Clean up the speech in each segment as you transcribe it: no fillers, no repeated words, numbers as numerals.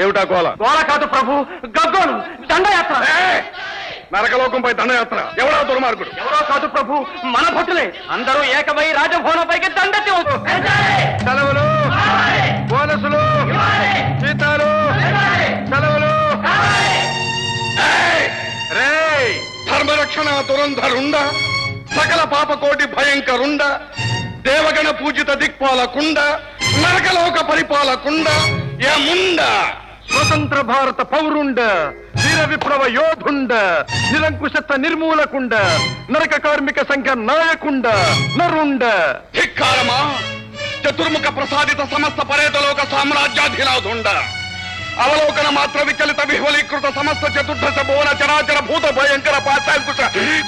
ఏమిటా గోల? గోల కాదు ప్రభు, గగ్గోలు, దండయాత్ర. నరకలోకంపై దండయాత్ర. ఎవరో దుర్మార్గుడు? ఎవరో కాదు ప్రభు, మన భటులే. అందరూ ఏకమై రాజభవనంపైకి దండెత్తి సెలవులు, బోనసులు, జీతాలు, సెలవులు. రే ధర్మరక్షణ దురంధరుండ, సకల పాపకోటి భయంకరుండ, దేవగణ పూజిత దిక్పాలకుండ, నరకలోక పరిపాలకుండ, యముండ, స్వతంత్ర భారత పౌరుండ, వీర విప్లవ యోధుండ, నిరంకుశత్వ నిర్మూలకుండ, నరక కార్మిక సంఘ నాయకుండ, నరుండ. ధిక్కారమా చతుర్ముఖ ప్రసాదిత సమస్త పరేతలోక సామ్రాజ్యాధిరాధుండ, అవలోకన మాత్ర వికలిత విహ్వలీకృత సమస్త చతుర్దశ భువన చరాచర భూత భయంకర పాశాంకుశ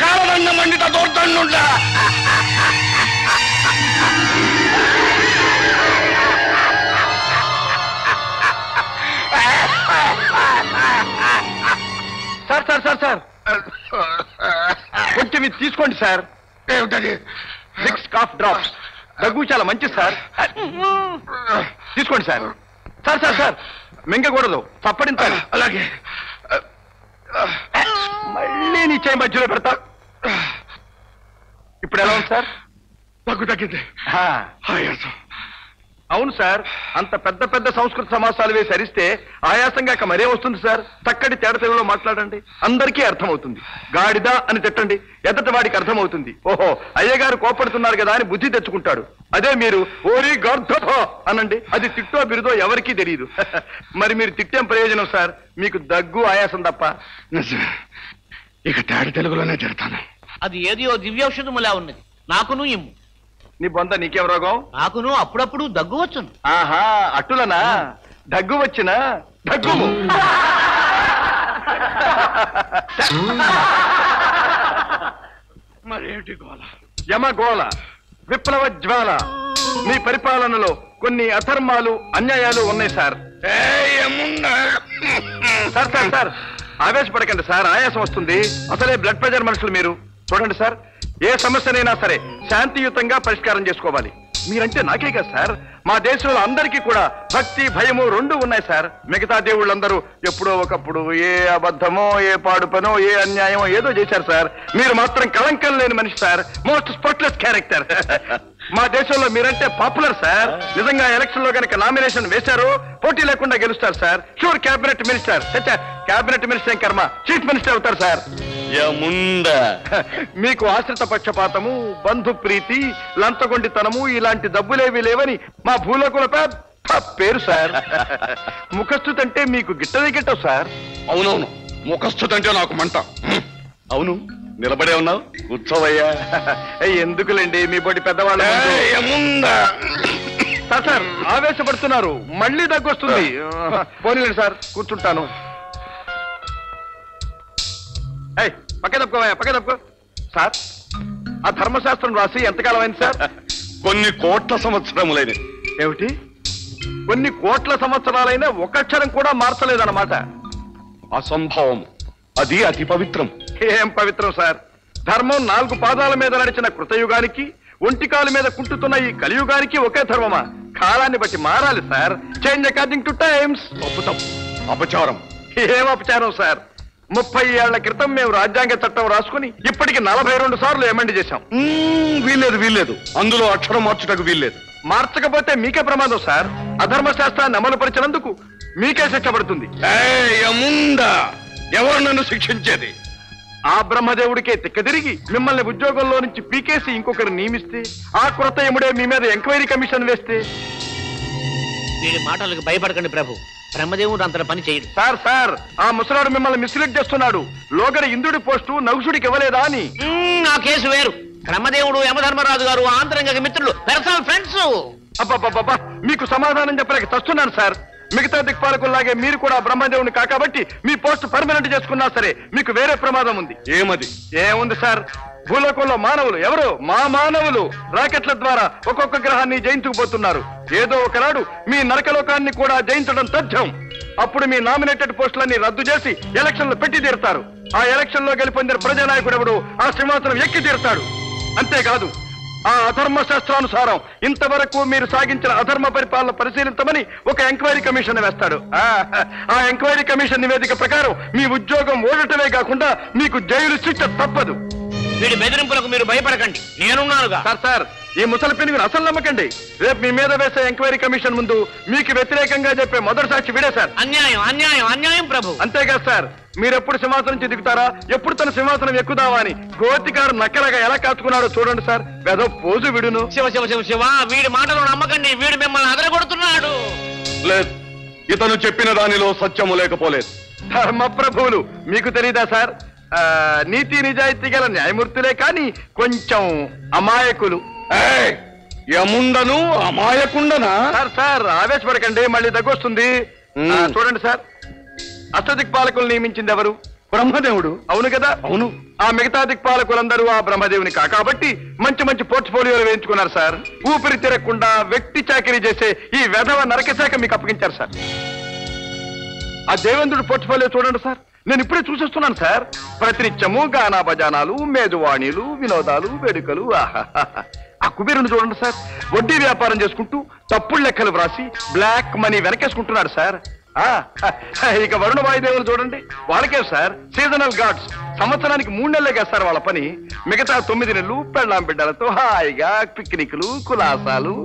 కాలదండ మండిత దోర్దండుండ. సార్ సార్ సార్ సార్ కొంచెం ఇది తీసుకోండి సార్. ఏమిటది? 6 కాఫ్ డ్రాప్స్. దగ్గు చాలా మంచిది సార్. తీసుకోండి సార్. సార్ సార్ సార్ మింగకూడదు, తప్పడించాలి. అలాగే. మళ్ళీ నీ చేయి మధ్యలో పెడతా. ఇప్పుడు ఎలా ఉంది సార్? దగ్గు తగ్గింది. అవును సార్, అంత పెద్ద పెద్ద సంస్కృత సమాసాలు వేసి అరిస్తే ఆయాసంగా మరే వస్తుంది సార్. చక్కటి తేడ తెలుగులో మాట్లాడండి, అందరికీ అర్థమవుతుంది. గాడిద అని తిట్టండి, ఎదట వాడికి అర్థమవుతుంది. ఓహో అయ్యగారు కోపడుతున్నారు కదా అని బుద్ధి తెచ్చుకుంటాడు. అదే మీరు ఓరి గర్ధపో అనండి, అది తిట్టో బిరుదో ఎవరికీ తెలియదు. మరి మీరు తిట్టేం ప్రయోజనం సార్? మీకు దగ్గు ఆయాసం తప్ప. ఇక తేడ తెలుగులోనే తిడతాను. అది ఏదో దివ్యౌషధములా ఉన్నది, నాకును ఇమ్ము. నీ బొంద నీకేం రోగం? నాకును అప్పుడప్పుడు దగ్గు వచ్చును. ఆహా అట్టులనా? దగ్గు వచ్చినా దగ్గు. మరేమిటి గోల? యమ గోల, విప్లవ జ్వాల. మీ పరిపాలనలో కొన్ని అధర్మాలు అన్యాయాలు ఉన్నాయి సార్. సార్ సార్ సార్ ఆవేశపడకండి సార్, ఆయాసం వస్తుంది. అసలే బ్లడ్ ప్రెషర్ మనుషులు మీరు. చూడండి సార్, ఏ సమస్యనైనా సరే శాంతియుతంగా పరిష్కారం చేసుకోవాలి. మీరంటే నాకే కదా సార్, మా దేశంలో అందరికీ కూడా భక్తి భయము రెండు ఉన్నాయి సార్. మిగతా దేవుళ్ళందరూ ఎప్పుడో ఒకప్పుడు ఏ అబద్ధమో ఏ పాడు పనో ఏ అన్యాయమో ఏదో చేశారు సార్. మీరు మాత్రం కళంకం లేని మనిషి సార్, మోస్ట్ స్పాట్లెస్ క్యారెక్టర్. మా దేశంలో మీరంటే పాపులర్ సార్. నిజంగా ఎలక్షన్ లో కనుక నామినేషన్ వేశారు, పోటీ లేకుండా గెలుస్తారు sir. Sure cabinet minister. Cabinet minister ఏం కర్మ, చీఫ్ మినిస్టర్ అవుతారు సార్. మీకు ఆశ్రిత పక్షపాతము, బంధు ప్రీతి, లంచగొండితనము ఇలాంటి జబ్బులేవి లేవని మా భూలోకుల పెద్ద పేరు సార్. ముఖస్థుతి అంటే మీకు గిట్టది గిట్టవు సార్. అవునవును, ముఖస్థుతి అంటే నాకు మంట. అవును, నిలబడే ఉన్నావు, కూర్చోవయ్యా. ఎందుకులేండి మీ బోటి పెద్దవాళ్ళు. సార్ సార్ ఆవేశపడుతున్నారు, మళ్ళీ దగ్గొస్తుంది. పోనీలేండి సార్, కూర్చుంటాను. పక్క తప్పుకోవా, పక్క తప్పుకో. సార్ ఆ ధర్మశాస్త్రం రాసి ఎంతకాలం అయింది సార్? కొన్ని కోట్ల సంవత్సరములైన. ఏమిటి? కొన్ని కోట్ల సంవత్సరాలైనా ఒక అక్షరం కూడా మార్చలేదన్నమాట. అసంభవం, అది అతి పవిత్రం. ఏం పవిత్రం సార్? ధర్మం 4 పాదాల మీద నడిచిన కృతయుగానికి, ఒంటికాలు మీద కుంటుతున్న ఈ కలియుగానికి ఒకే ధర్మమా? కాలాన్ని బట్టి మారాలి sir. Change according two times. అపచారం. ఏం అపచారం సార్? 30 ఏళ్ల క్రితం మేము రాజ్యాంగ చట్టం రాసుకుని ఇప్పటికి 42 సార్లు ఎమెండ్ చేశాం. వీల్లేదు, అందులో అక్షరం మార్చుటకు వీల్లేదు. మార్చకపోతే మీకే ప్రమాదం సార్. అధర్మ శాస్త్రాన్ని అమలు పరిచినందుకు మీకే శిక్ష పడుతుంది. ఎవరు నన్ను శిక్షించేది? ఆ బ్రహ్మదేవుడికే తిక్కదిరిగి మిమ్మల్ని ఉద్యోగంలో నుంచి పీకేసి ఇంకొకరు నియమిస్తే, ఆ కొరత ఎముడే మీ మీద ఎంక్వైరీ కమిషన్ వేస్తే. వీడి మాటలకు భయపడకండి ప్రభు, బ్రహ్మదేవుడు అంతటి పని చేయడు. సార్ సార్ ఆ ముసలాడు మిమ్మల్ని మిస్లీడ్ చేస్తున్నాడు. లోగడ ఇంద్రుడి పోస్టు నగుసుడికి ఇవ్వలేదా అని. ఆ కేసు వేరు. బ్రహ్మదేవుడు యమధర్మరాజు గారు ఆంతరంగ మిత్రులు, పర్సనల్ ఫ్రెండ్స్. అబ్బా మీకు సమాధానం చెప్పలేక చస్తున్నాను సార్. మిగతా దిక్పాలకుల్లాగే మీరు కూడా బ్రహ్మదేవుని కాకబట్టి మీ పోస్ట్ పర్మనెంట్ చేసుకున్నా సరే మీకు వేరే ప్రమాదం ఉంది. ఏమది? ఏముంది సార్, భూలోకంలో మానవులు ఎవరు మా మానవులు రాకెట్ల ద్వారా ఒక్కొక్క గ్రహాన్ని జయించుకుపోతున్నారు. ఏదో ఒకనాడు మీ నరకలోకాన్ని కూడా జయించడం తథ్యం. అప్పుడు మీ నామినేటెడ్ పోస్టులన్నీ రద్దు చేసి ఎలక్షన్లు పెట్టి తీరుతారు. ఆ ఎలక్షన్ లో గెలుపొందిన ప్రజానాయకుడు ఎవడు ఆ సింహాసనం ఎక్కి తీరుతాడు. అంతేకాదు ఆ అధర్మ శాస్త్రానుసారం ఇంతవరకు మీరు సాగించిన అధర్మ పరిపాలన పరిశీలించమని ఒక ఎంక్వైరీ కమిషన్ వేస్తాడు. ఆ ఎంక్వైరీ కమిషన్ నివేదిక ప్రకారం మీ ఉద్యోగం ఓడటమే కాకుండా మీకు జైలు శిక్ష తప్పదు. వీడి బెదిరింపులకు మీరు భయపడకండి, నేనున్నానుగా. సార్ ఈ ముసలి పిన్ని అసలు నమ్మకండి. రేపు మీ మీద వేసే ఎంక్వైరీ కమిషన్ ముందు మీకు వ్యతిరేకంగా చెప్పే మొదటి సాక్షి వీడే సార్. అన్యాయం అన్యాయం అన్యాయం ప్రభు. అంతేకాదు సార్, మీరెప్పుడు సింహాసనం నుంచి దిగుతారా, ఎప్పుడు తన సింహాసనం ఎక్కుదావా అని గోతికారు నక్కలగా ఎలా కాచుకున్నాడో చూడండి సార్. ఏదో పోజు విడును. శివ శివ శివ శివ, వీడి మాటలు నమ్మకండి, వీడు మిమ్మల్ని అదరగొడుతున్నాడు. లేదు, ఇతను చెప్పిన దానిలో సత్యము లేకపోలేదు. ధర్మ ప్రభువులు మీకు తెలీదా సార్? నీతి నిజాయితీ గల న్యాయమూర్తులే కానీ కొంచెం అమాయకులు. ఏయ్, యముండను అమాయకుండనా? సార్ ఆవేశపడకండి, మళ్ళీ దగ్గొస్తుంది. చూడండి సార్, అష్టదిక్పాలకులు నియమించింది ఎవరు? బ్రహ్మదేవుడు. అవును కదా? అవును. ఆ మిగతా దిక్పాలకులందరూ ఆ బ్రహ్మదేవుని కాబట్టి మంచి మంచి పోర్ట్ఫోలియోలు వేయించుకున్నారు సార్. ఊపిరి తిరగకుండా వెట్టి చాకరీ చేసే ఈ వెధవ నరకశాఖ మీకు అప్పగించారు సార్. ఆ దేవేంద్రుడు పోర్ట్ఫోలియో చూడండి సార్, నేను ఇప్పుడే చూసేస్తున్నాను సార్. ప్రతినిత్యము గానా బజానాలు, మేజువాణీలు, వినోదాలు, వేడుకలు. ఆ కుబేరుని చూడండి సార్, వడ్డీ వ్యాపారం చేసుకుంటూ తప్పుడు లెక్కలు వ్రాసి బ్లాక్ మనీ వెనకేసుకుంటున్నాడు సార్. ఇక వరుణ వాయుదేవులు చూడండి, వాళ్ళకే సార్ సీజనల్ గార్డ్స్. సంవత్సరానికి 3 నెలలే కదా సార్ వాళ్ళ పని. మిగతా 9 నెలలు పెళ్ళాం బిడ్డలతో హాయిగా పిక్నిక్లు, కులాసాలు.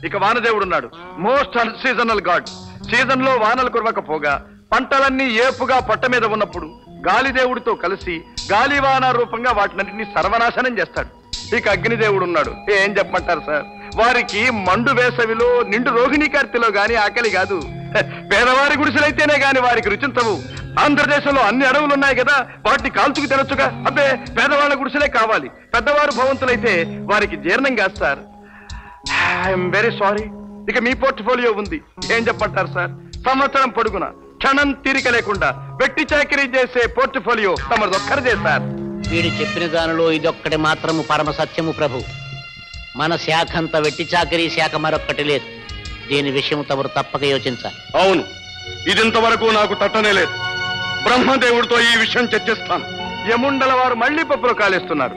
ఇక వానదేవుడు ఉన్నాడు, మోస్ట్ అన్సీజనల్ గాడ్. సీజన్ లో వానలు కురవకపోగా పంటలన్నీ ఏపుగా పొట్ట మీద ఉన్నప్పుడు గాలిదేవుడితో కలిసి గాలివాన రూపంగా వాటినన్నింటినీ సర్వనాశనం చేస్తాడు. ఇక అగ్నిదేవుడు ఉన్నాడు, ఏం చెప్పమంటారు సార్? వారికి మండు వేసవిలో నిండు రోహిణీ కార్తెలో గాని ఆకలి కాదు. పేదవారి గుడిసెలైతేనే గాని వారికి రుచించవు. ఆంధ్రదేశంలో అన్ని అడవులు ఉన్నాయి కదా, వాటిని కాల్చుకు తినొచ్చుగా. అబ్బే, పేదవాళ్ళ గుడిసెలే కావాలి. పెద్దవారు భవంతులైతే వారికి జీర్ణం కాదు సార్. I'm very sorry. ఇక మీ పోర్ట్ఫోలియో ఉంది, ఏం చెప్పంటారు సార్? సంవత్సరం పొడుగున క్షణం తీరిక లేకుండా వెట్టి చాకరీ చేసే పోర్ట్ఫోలియో తమదొక్కరిదే సార్. వీడు చెప్పిన దానిలో ఇదొక్కటి మాత్రము పరమ సత్యము ప్రభు. మన శాఖ అంతా వెట్టి చాకరీ శాఖ మరొక్కటి లేదు. దీని విషయం తమరు తప్పక యోచించాలి. అవును, ఇదింతవరకు నాకు తట్టనే లేదు. బ్రహ్మదేవుడితో ఈ విషయం చర్చిస్తాను. యముండల వారు మళ్లీ పప్పులో కాలేస్తున్నారు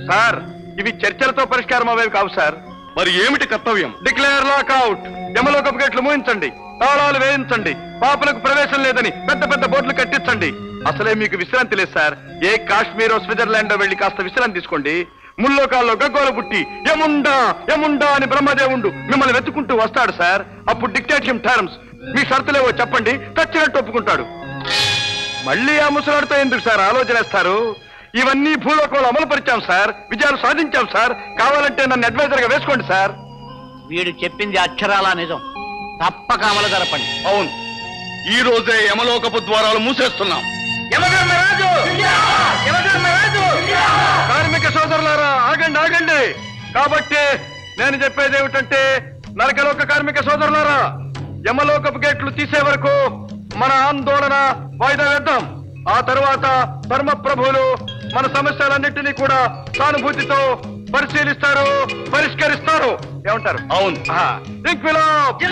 సార్. ఇవి చర్చలతో పరిష్కారం అవేవి కావు సార్. మరి ఏమిటి కర్తవ్యం? Declare lockout. యమలోకపు గేట్లు మూయించండి, తాళాలు వేయించండి, పాపలకు ప్రవేశం లేదని పెద్ద పెద్ద బోర్డులు కట్టించండి. అసలే మీకు విశ్రాంతి లేదు సార్. ఏ కాశ్మీరో స్విట్జర్లాండో వెళ్లి కాస్త విశ్రాంతి తీసుకోండి. ముల్లోకాల్లో గగ్గోలు పుట్టి యముండా యముండా అని బ్రహ్మదేవుడు మిమ్మల్ని వెతుకుంటూ వస్తాడు సార్. అప్పుడు డిక్టేషన్ టర్మ్స్, మీ షరతులేవో చెప్పండి, చచ్చినట్టు ఒప్పుకుంటాడు. మళ్ళీ ఆ ముసలాడితో ఎందుకు సార్ ఆలోచనేస్తారు? ఇవన్నీ భూలోకంలో అమలు పరిచాం సార్, విజయాలు సాధించాం సార్. కావాలంటే నన్ను అడ్వైజర్ గా వేసుకోండి సార్. వీడు చెప్పింది అక్షరాలా నిజం, తప్పక అమలు జరపండి. అవును, ఈ రోజే యమలోకపు ద్వారాలు మూసేస్తున్నాం. కార్మిక సోదరులారా, ఆగండి ఆగండి. కాబట్టి నేను చెప్పేది ఏమిటంటే, నరకలోక కార్మిక సోదరులారా, యమలోకపు గేట్లు తీసే వరకు మన ఆందోళన వాయిదా వేద్దాం. ఆ తరువాత ధర్మ ప్రభువులు మన సమస్యలన్నింటినీ కూడా సానుభూతితో పరిశీలిస్తారు, పరిష్కరిస్తారు. ఏమంటారు? అవును. ఇంక్విలాబ్,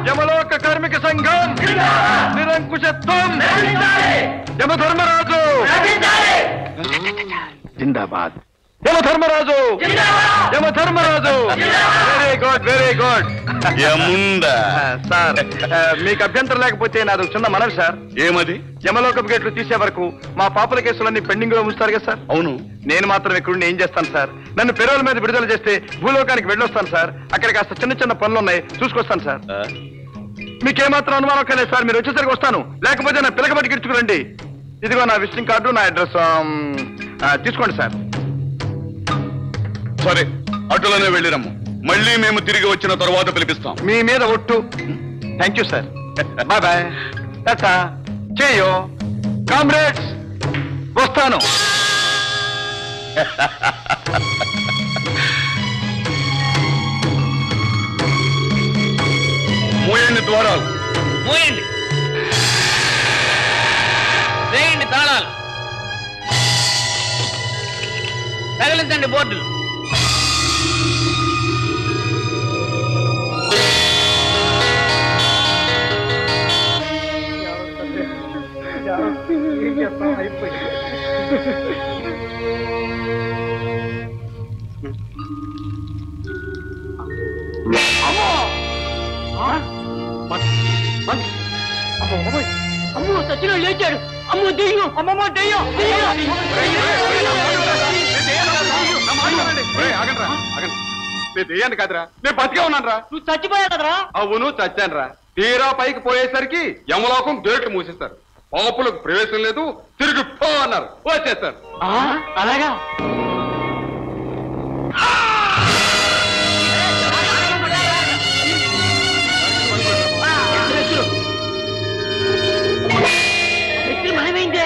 యమలోక కార్మిక సంఘం, నిరంకుశత్వం, యమధర్మరాజు జిందాబాద్, యమధర్మరాజు, యమధర్మరాజు. Very good, very good. యముండా సార్, మీకు అభ్యంతరం లేకపోతే నాది చిన్న మనవి సార్. ఏమది? యమలోకపు గేట్లు తీసే వరకు మా పాపల కేసులన్నీ పెండింగ్ లో ఉంచుతారు కదా సార్. అవును. నేను మాత్రం ఇక్కడ ఏం చేస్తాను సార్? నన్ను పెరోల్ మీద విడుదల చేస్తే భూలోకానికి వెళ్ళొస్తాను సార్. అక్కడ కాస్త చిన్న చిన్న పనులు ఉన్నాయి, చూసుకొస్తాను సార్. మీకేమాత్రం అనుమానం కలేదు సార్, మీరు వచ్చేసరికి వస్తాను. లేకపోతే నా పిల్లకబట్టి గిర్చుకురండి. ఇదిగో నా విజిటింగ్ కార్డు, నా అడ్రస్ తీసుకోండి సార్. సరే, అటులోనే వెళ్ళిరమ్ము. మళ్ళీ మేము తిరిగి వచ్చిన తర్వాత పిలిపిస్తాం. మీ మీద ఒట్టు. Thank you sir. Bye bye. Tata. చేయో కామ్రేడ్స్, వస్తాను. మూయండి ద్వారాలు. మూయండి, వేయండి తాళాలు, తగిలించండి బోర్డులు. అమ్మో సచిన లేచాడు. అమ్మో దెయ్యం, అమ్మమ్మ దెయ్యం, దెయ్యం. నేను దెయ్యాన్ని కాదురా, నేను బతికే ఉన్నాను రా. నువ్వు చచ్చిపోయావు కదరా. అవును చచ్చాను రా. తీరా పైకి పోయేసరికి యమలోకం గేట్లు మూసేస్తారు. పాపులకు ప్రవేశం లేదు, తిరిగి పో అన్నారు, వచ్చేస్తారు. అలాగా? మనమేంటే